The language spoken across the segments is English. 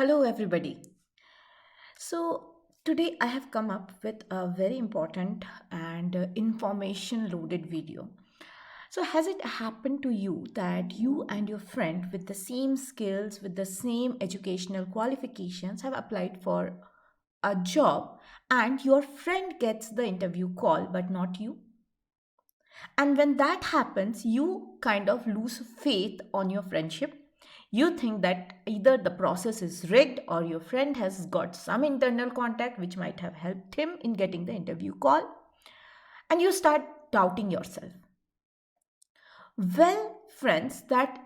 Hello, everybody. So, today I have come up with a very important and information loaded video. So, has it happened to you that you and your friend with the same skills, with the same educational qualifications, have applied for a job and your friend gets the interview call but not you? And when that happens, you kind of lose faith on your friendship. You think that either the process is rigged or your friend has got some internal contact which might have helped him in getting the interview call. And you start doubting yourself. Well, friends, that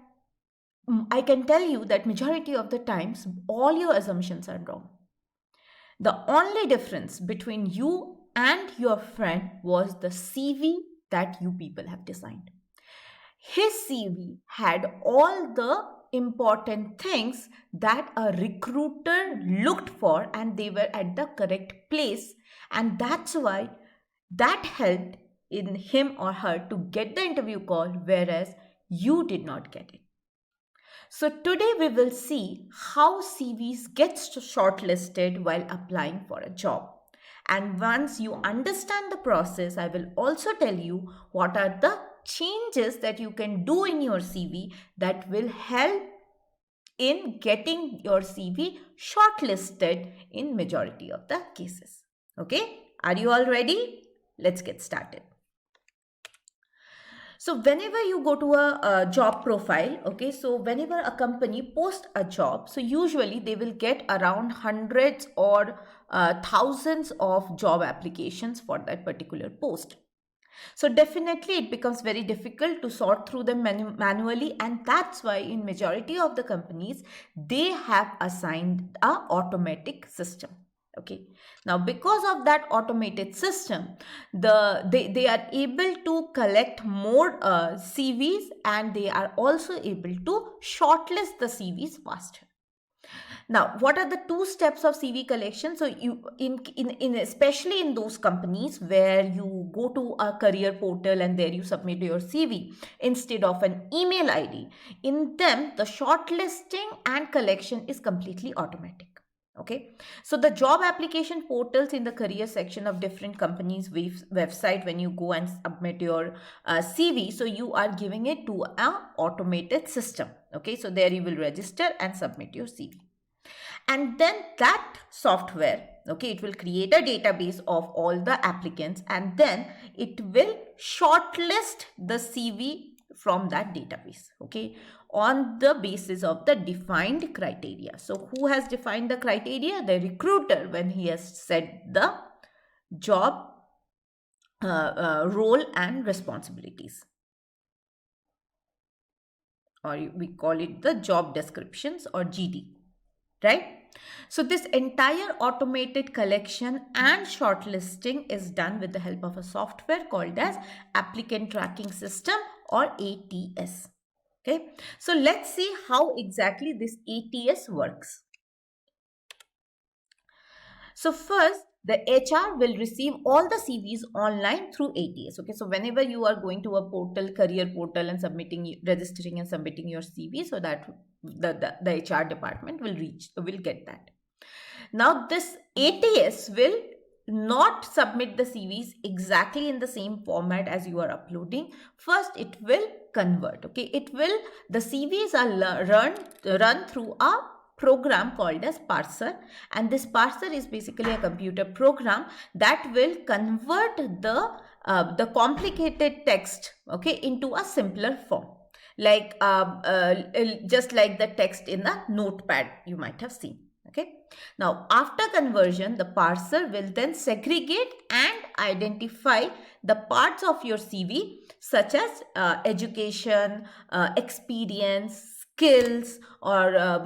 I can tell you that majority of the times all your assumptions are wrong. The only difference between you and your friend was the CV that you people have designed. His CV had all the important things that a recruiter looked for, and they were at the correct place. And that's why that helped in him or her to get the interview call, whereas you did not get it. So today we will see how CVs gets shortlisted while applying for a job. And once you understand the process, I will also tell you what are the changes that you can do in your CV that will help in getting your CV shortlisted in majority of the cases. Okay, are you all ready? Let's get started. So whenever you go to a job profile, okay, so whenever a company posts a job, so usually they will get around hundreds or thousands of job applications for that particular post. So definitely it becomes very difficult to sort through them manually, and that's why in majority of the companies they have assigned a automatic system. Okay, now because of that automated system, they are able to collect more CVs, and they are also able to shortlist the CVs faster. Now, what are the two steps of CV collection? So you in especially in those companies where you go to a career portal and there you submit your CV instead of an email ID. In them, the shortlisting and collection is completely automatic. Okay, so the job application portals in the career section of different companies website, when you go and submit your CV, so you are giving it to a automated system. Okay, so there you will register and submit your CV, and then that software, okay, it will create a database of all the applicants, and then it will shortlist the CV from that database, okay, on the basis of the defined criteria. So who has defined the criteria? The recruiter, when he has set the job role and responsibilities, or we call it the job descriptions, or GD, right? So this entire automated collection and shortlisting is done with the help of a software called as applicant tracking system, or ATS. Okay, so let's see how exactly this ATS works. So first, the HR will receive all the CVs online through ATS. Okay, so whenever you are going to a portal, career portal, and registering and submitting your CV, so that the HR department will get that. Now this ATS will not submit the CVs exactly in the same format as you are uploading. First, it will convert. Okay, the CVs are run through a program called as parser, and this parser is basically a computer program that will convert the complicated text, okay, into a simpler form, like just like the text in the notepad you might have seen. Okay, now after conversion, the parser will then segregate and identify the parts of your CV such as education, experience, skills, or the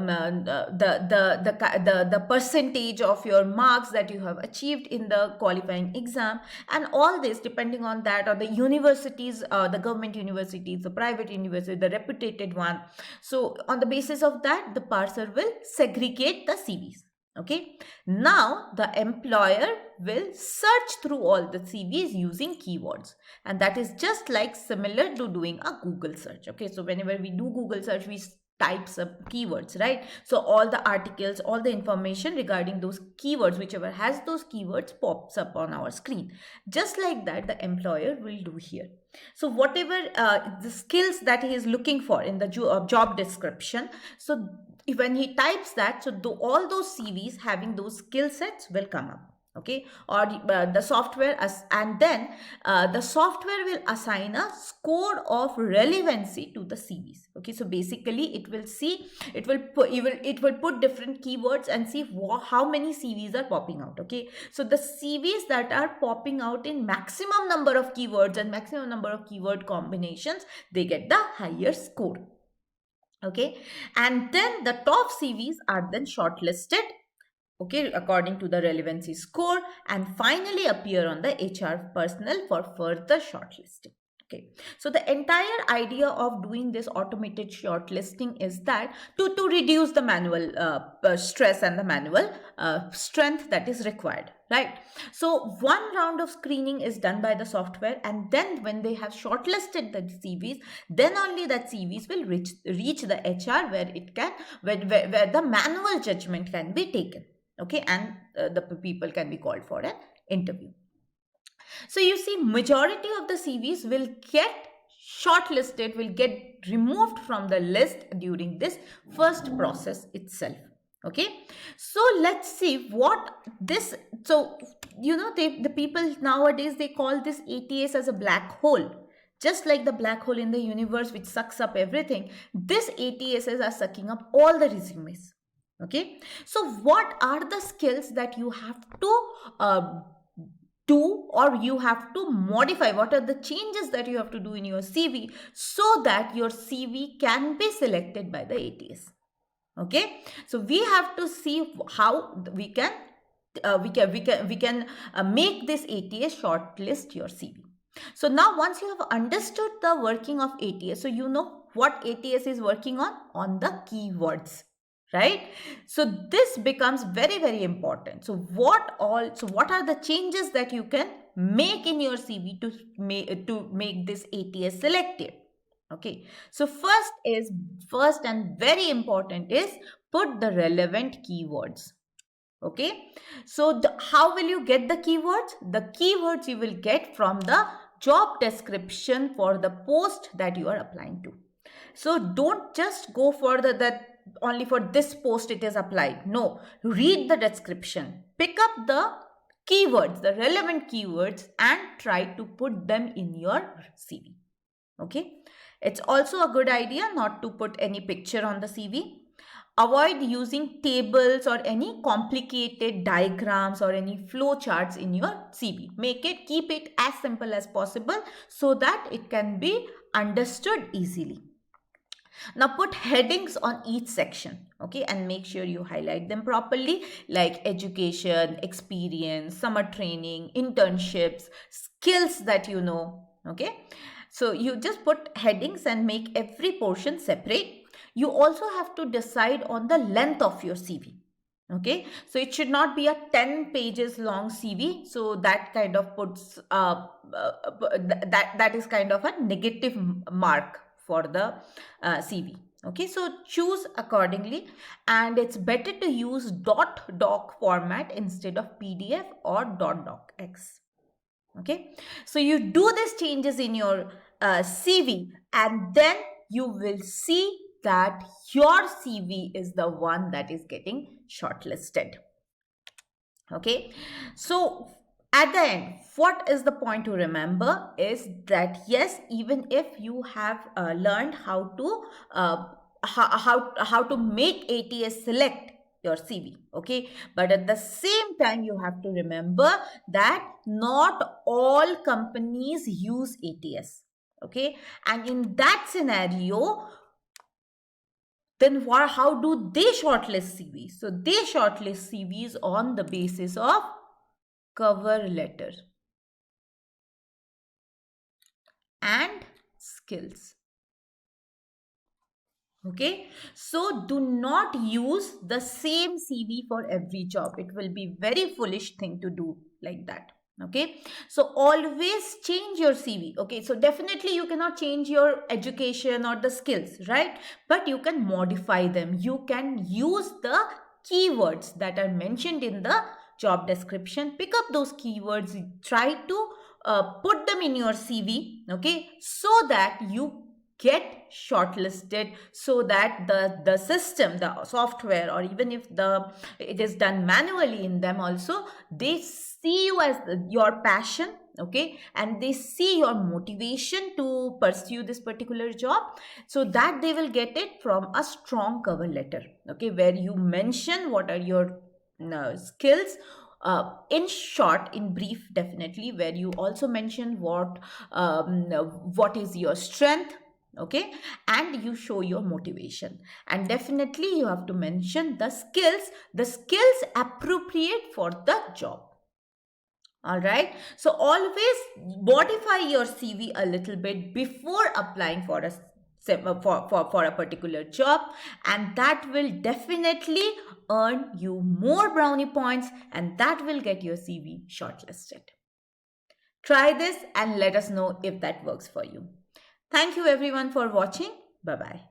percentage of your marks that you have achieved in the qualifying exam, and all this depending on that, or the universities, the government universities, the private university, the reputed one. So on the basis of that, the parser will segregate the CVs. Okay, now the employer will search through all the CVs using keywords, and that is just like similar to doing a Google search. Okay, so whenever we do Google search, we types of keywords, right? So all the articles, all the information regarding those keywords, whichever has those keywords, pops up on our screen. Just like that, the employer will do here. So whatever the skills that he is looking for in the job description, so when he types that, so all those CVs having those skill sets will come up. Okay, or the software and then the software will assign a score of relevancy to the CVs. Okay, so basically it will see, it will put different keywords and see how many CVs are popping out. Okay, so the CVs that are popping out in maximum number of keywords and maximum number of keyword combinations, they get the higher score. Okay, and then the top CVs are then shortlisted, okay, according to the relevancy score, and finally appear on the HR personnel for further shortlisting. Okay, so the entire idea of doing this automated shortlisting is that to reduce the manual stress and the manual strength that is required, right? So one round of screening is done by the software, and then when they have shortlisted the CVs, then only that CVs will reach the HR, where it can where the manual judgment can be taken. Okay, and the people can be called for an interview. So you see, majority of the CVs will get shortlisted, will get removed from the list during this first process itself. Okay, so let's see what this, so the people nowadays, they call this ATS as a black hole. Just like the black hole in the universe which sucks up everything, this ATSs are sucking up all the resumes. Okay, so what are the skills that you have to do, or you have to modify? What are the changes that you have to do in your CV so that your CV can be selected by the ATS? Okay, so we have to see how we can make this ATS shortlist your CV. So now once you have understood the working of ATS, so you know what ATS is working on the keywords, right? So this becomes very, very important. So what are the changes that you can make in your CV to make this ATS selected? Okay, so first and very important is put the relevant keywords. Okay, so how will you get the keywords? The keywords you will get from the job description for the post that you are applying to. So don't just go for that only for this post it is applied. No, read the description, pick up the keywords, the relevant keywords, and try to put them in your CV. Okay, it's also a good idea not to put any picture on the CV. Avoid using tables or any complicated diagrams or any flow charts in your CV. Keep it as simple as possible so that it can be understood easily. Now put headings on each section, okay, and make sure you highlight them properly, like education, experience, summer training, internships, skills that you know, okay. So you just put headings and make every portion separate. You also have to decide on the length of your CV. Okay, so it should not be a 10 pages long CV. So that kind of puts that is kind of a negative mark for the CV. Okay, so choose accordingly, and it's better to use .doc format instead of PDF or .docx. Okay, so you do these changes in your CV, and then you will see that your CV is the one that is getting shortlisted. Okay, so at the end, what is the point to remember is that yes, even if you have learned how to make ATS select your CV, okay, but at the same time you have to remember that not all companies use ATS. Okay, and in that scenario, then how do they shortlist CVs? So they shortlist CVs on the basis of cover letter and skills. Okay, so do not use the same CV for every job. It will be very foolish thing to do like that. Okay, so always change your CV. Okay, so definitely you cannot change your education or the skills, right? But you can modify them. You can use the keywords that are mentioned in the job description. Pick up those keywords, try to put them in your CV, okay, so that you get shortlisted, so that the system, the software, or even if it is done manually in them also, they see you as your passion, okay, and they see your motivation to pursue this particular job, so that they will get it from a strong cover letter, okay, where you mention what are your skills, in short, in brief, definitely, where you also mention what is your strength, okay, and you show your motivation, and definitely you have to mention the skills appropriate for the job. All right, so always modify your CV a little bit before applying for for a particular job, and that will definitely earn you more brownie points, and that will get your CV shortlisted. Try this and let us know if that works for you. Thank you everyone for watching. Bye bye.